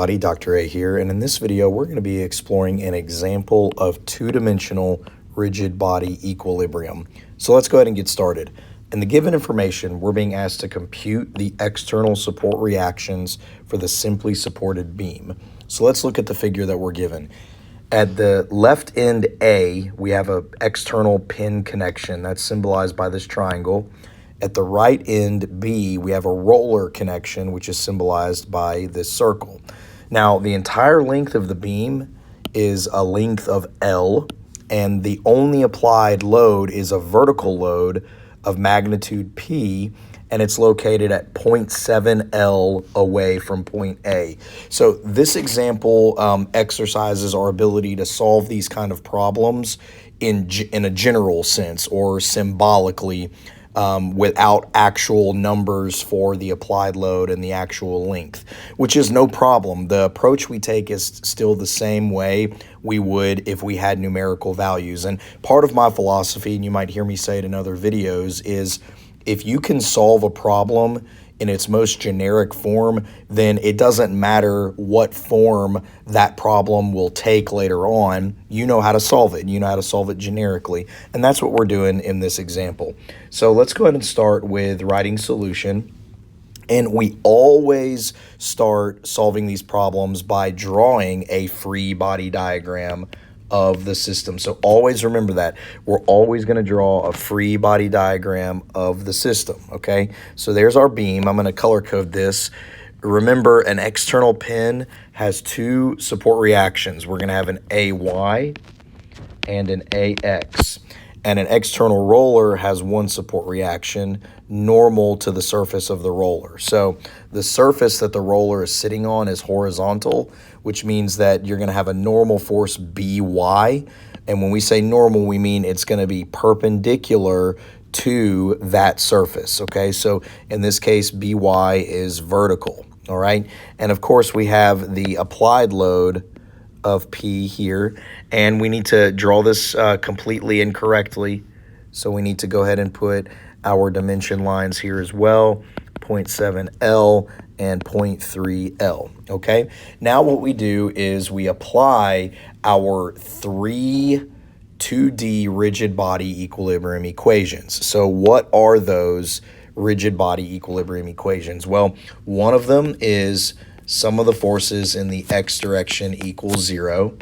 Dr. A here, and in this video we're going to be exploring an example of two-dimensional rigid body equilibrium. So let's go ahead and get started. In the given information, we're being asked to compute the external support reactions for the simply supported beam. So let's look at the figure that we're given. At the left end A, we have an external pin connection that's symbolized by this triangle. At the right end B, we have a roller connection, which is symbolized by this circle. Now, the entire length of the beam is a length of L, and the only applied load is a vertical load of magnitude P, and it's located at 0.7 L away from point A. So this example exercises our ability to solve these kind of problems in a general sense or symbolically, without actual numbers for the applied load and the actual length, which is no problem. The approach we take is still the same way we would if we had numerical values. And part of my philosophy, and you might hear me say it in other videos, is if you can solve a problem in its most generic form, then it doesn't matter what form that problem will take later on. You know how to solve it. You know how to solve it generically. And that's what we're doing in this example. So let's go ahead and start with writing solution. And we always start solving these problems by drawing a free body diagram of the system. So always remember that. We're always going to draw a free body diagram of the system, okay? So there's our beam. I'm going to color code this. Remember, an external pin has two support reactions. We're going to have an AY and an AX. And an external roller has one support reaction normal to the surface of the roller. So the surface that the roller is sitting on is horizontal, which means that you're going to have a normal force BY. And when we say normal, we mean it's going to be perpendicular to that surface, okay? So in this case, BY is vertical, all right? And of course, we have the applied load of P here, and we need to draw this completely incorrectly. So we need to go ahead and put our dimension lines here as well, 0.7 L and 0.3 L, okay? Now what we do is we apply our three 2D rigid body equilibrium equations. So what are those rigid body equilibrium equations? Well, one of them is sum of the forces in the x direction equals 0,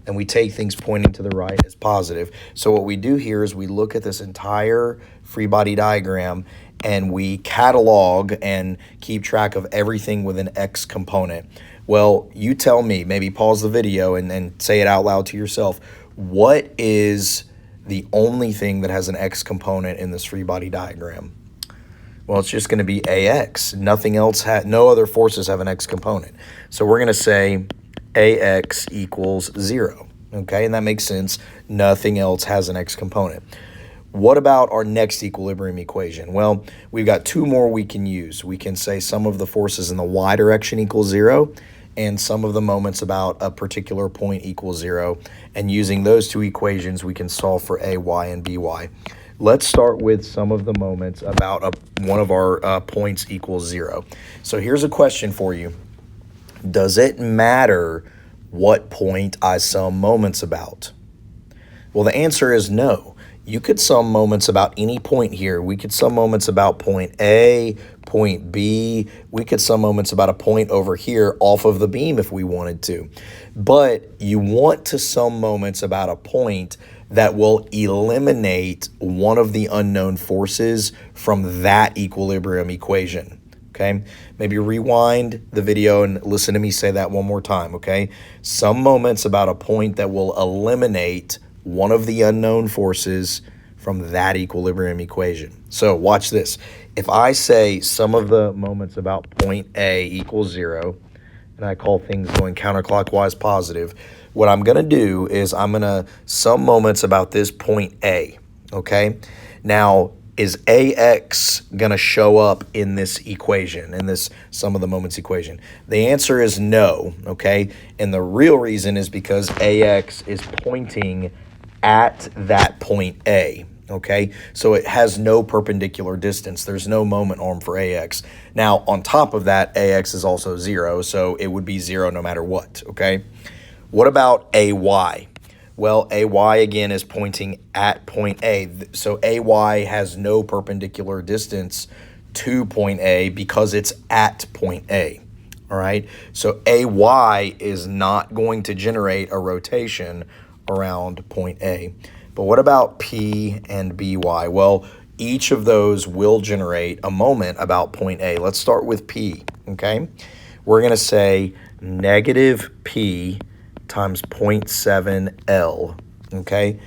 and we take things pointing to the right as positive. So what we do here is we look at this entire free body diagram and we catalog and keep track of everything with an x component. Well, you tell me, maybe pause the video and say it out loud to yourself. What is the only thing that has an x component in this free body diagram? Well, it's just going to be AX. Nothing else, no other forces have an X component. So we're going to say AX equals 0, okay? And that makes sense. Nothing else has an X component. What about our next equilibrium equation? Well, we've got two more we can use. We can say sum of the forces in the y direction equals 0, and sum of the moments about a particular point equals 0. And using those two equations, we can solve for AY and BY. Let's start with sum of the moments about one of our points equals 0. So here's a question for you. Does it matter what point I sum moments about? Well, the answer is no. You could sum moments about any point here. We could sum moments about point A, point B. We could sum moments about a point over here off of the beam if we wanted to. But you want to sum moments about a point that will eliminate one of the unknown forces from that equilibrium equation, okay? Maybe rewind the video and listen to me say that one more time, okay? Some moments about a point that will eliminate one of the unknown forces from that equilibrium equation. So watch this. If I say some of the moments about point A equals 0, and I call things going counterclockwise positive, what I'm going to do is I'm going to sum moments about this point A, okay? Now, is AX going to show up in this equation, in this sum of the moments equation? The answer is no, okay? And the real reason is because AX is pointing at that point A, okay? So it has no perpendicular distance. There's no moment arm for AX. Now, on top of that, AX is also 0, so it would be 0 no matter what, okay? What about AY? Well, AY again is pointing at point A. So AY has no perpendicular distance to point A because it's at point A. All right. So AY is not going to generate a rotation around point A. But what about P and BY? Well, each of those will generate a moment about point A. Let's start with P, okay? We're going to say negative P times 0.7 L, okay?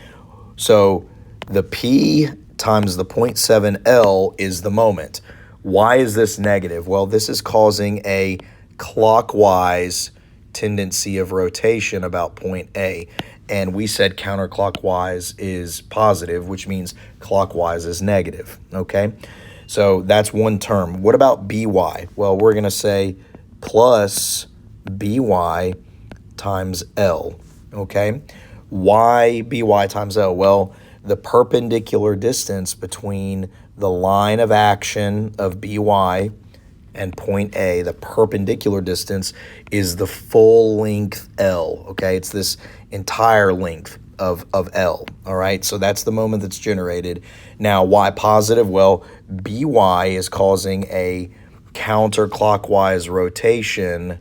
So the P times the 0.7 L is the moment. Why is this negative? Well, this is causing a clockwise tendency of rotation about point A. And we said counterclockwise is positive, which means clockwise is negative, okay? So that's one term. What about BY? Well, we're going to say plus BY times L, okay? Why BY times L? Well, the perpendicular distance between the line of action of BY and point A, the perpendicular distance, is the full length L, okay? It's this entire length of L, all right? So that's the moment that's generated. Now, why positive? Well, BY is causing a counterclockwise rotation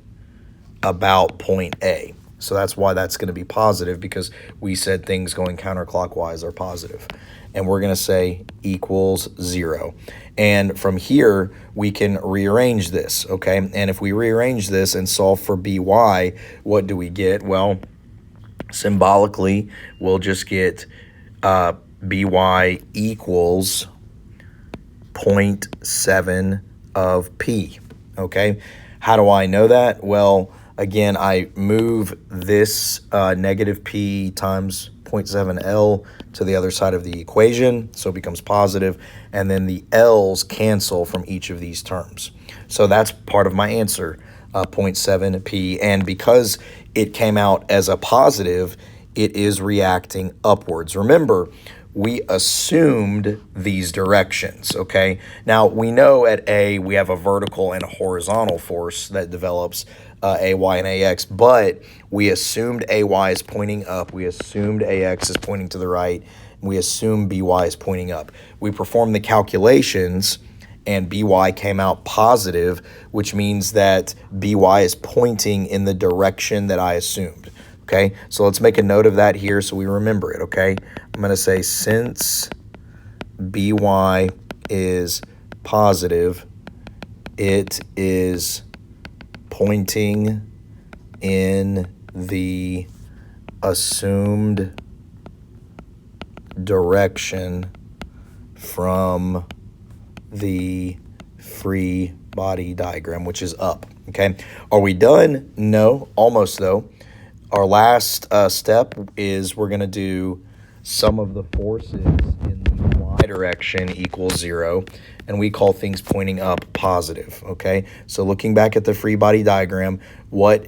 about point A. So that's why that's going to be positive, because we said things going counterclockwise are positive. And we're going to say equals 0. And from here, we can rearrange this, okay? And if we rearrange this and solve for BY, what do we get? Well, symbolically, we'll just get BY equals 0.7 of P, okay? How do I know that? Well, again, I move this negative P times 0.7 L to the other side of the equation, so it becomes positive, and then the L's cancel from each of these terms. So that's part of my answer, 0.7 P, and because it came out as a positive, it is reacting upwards. Remember, we assumed these directions, okay? Now, we know at A we have a vertical and a horizontal force that develops AY and AX, but we assumed AY is pointing up, we assumed AX is pointing to the right, and we assumed BY is pointing up. We performed the calculations, and BY came out positive, which means that BY is pointing in the direction that I assumed. Okay, so let's make a note of that here so we remember it, okay? I'm going to say since BY is positive, it is pointing in the assumed direction from the free body diagram, which is up, okay? Are we done? No, almost though. Our last step is we're going to do sum of the forces in the y direction equals 0, and we call things pointing up positive, okay? So looking back at the free body diagram, what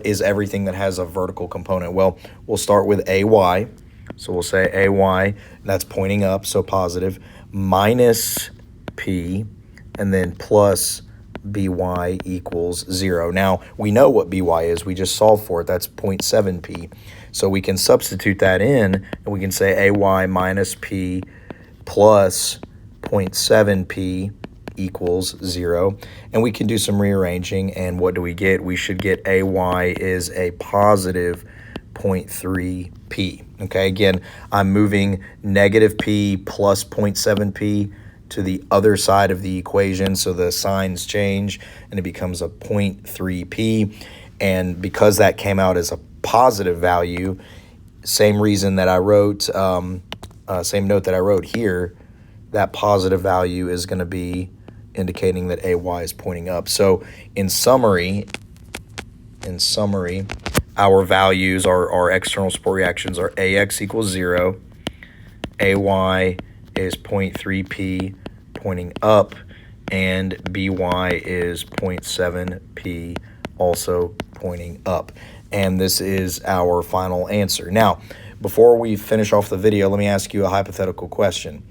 is everything that has a vertical component? Well, we'll start with AY. So we'll say AY, that's pointing up, so positive, minus P, and then plus BY equals 0. Now, we know what BY is. We just solved for it. That's 0.7 P. So we can substitute that in, and we can say AY minus P plus 0.7 P equals 0. And we can do some rearranging, and what do we get? We should get AY is a positive 0.3 P. Okay, again, I'm moving negative P plus 0.7 P to the other side of the equation, so the signs change and it becomes a 0.3 P. And because that came out as a positive value, same reason that I wrote, same note that I wrote here, that positive value is going to be indicating that AY is pointing up. So in summary, our values, our external support reactions are AX equals 0, AY is 0.3 P pointing up, and BY is 0.7 P also pointing up. And this is our final answer. Now, before we finish off the video, let me ask you a hypothetical question.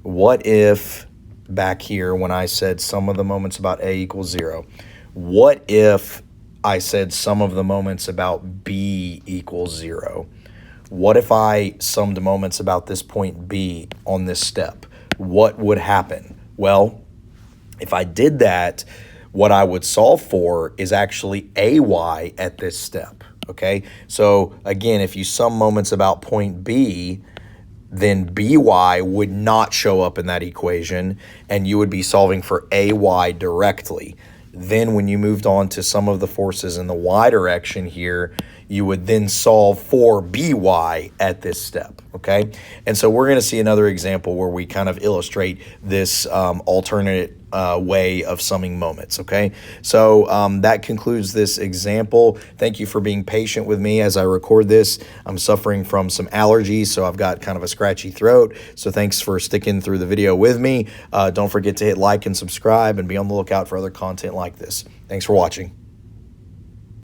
What if back here when I said sum of the moments about A equals 0, what if I said sum of the moments about B equals 0? What if I summed moments about this point B on this step? What would happen? Well, if I did that, what I would solve for is actually AY at this step, okay? So again, if you sum moments about point B, then BY would not show up in that equation, and you would be solving for AY directly. Then when you moved on to some of the forces in the Y direction here, you would then solve for BY at this step, okay? And so we're going to see another example where we kind of illustrate this alternate way of summing moments, okay? So that concludes this example. Thank you for being patient with me as I record this. I'm suffering from some allergies, so I've got kind of a scratchy throat. So thanks for sticking through the video with me. Don't forget to hit like and subscribe and be on the lookout for other content like this. Thanks for watching.